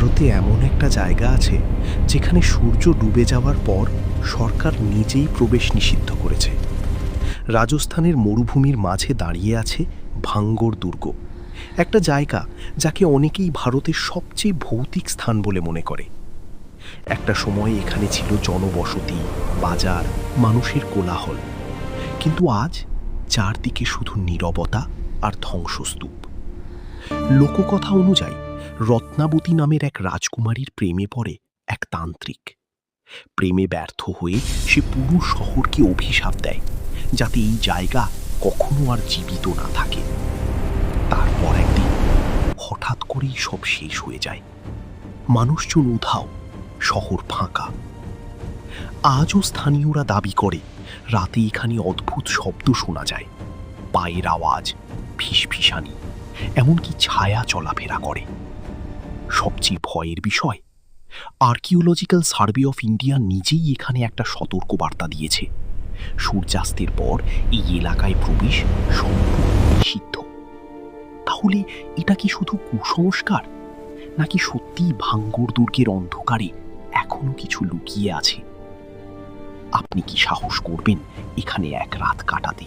ভারতে এমন একটা জায়গা আছে যেখানে সূর্য ডুবে যাওয়ার পর সরকার নিজেই প্রবেশ নিষিদ্ধ করেছে। রাজস্থানের মরুভূমির মাঝে দাঁড়িয়ে আছে ভাঙ্গর দুর্গ, একটা জায়গা যাকে অনেকেই ভারতের সবচেয়ে ভৌতিক স্থান বলে মনে করে। একটা সময় এখানে ছিল জনবসতি, বাজার, মানুষের কোলাহল, কিন্তু আজ চারদিকে শুধু নীরবতা আর ধ্বংসস্তূপ। লোককথা অনুযায়ী রত্নাবতী নামের এক রাজকুমারীর প্রেমে পড়ে এক তান্ত্রিক। প্রেমে ব্যর্থ হয়ে সে পুরো শহরকে অভিশাপ দেয় যাতে এই জায়গা কখনো আর জীবিত না থাকে। তারপর একদিন হঠাৎ করেই সব শেষ হয়ে যায়। মানুষজন উধাও, শহর ফাঁকা। আজও স্থানীয়রা দাবি করে রাতে এখানে অদ্ভুত শব্দ শোনা যায়, পায়ের আওয়াজ, ফিসফিসানি, এমনকি ছায়া চলাফেরা করে। সবচেয়ে ভয়ের বিষয়, আর্কিওলজিক্যাল সার্ভে অফ ইন্ডিয়া নিজেই এখানে একটা সতর্ক বার্তা দিয়েছে, সূর্যাস্তের পর এই এলাকায় প্রবেশ সম্পূর্ণ নিষিদ্ধ। তাহলে এটা কি শুধু কুসংস্কার, নাকি সত্যিই ভাঙ্গর দুর্গের অন্ধকারে এখনো কিছু লুকিয়ে আছে? আপনি কি সাহস করবেন এখানে এক রাত কাটাতে?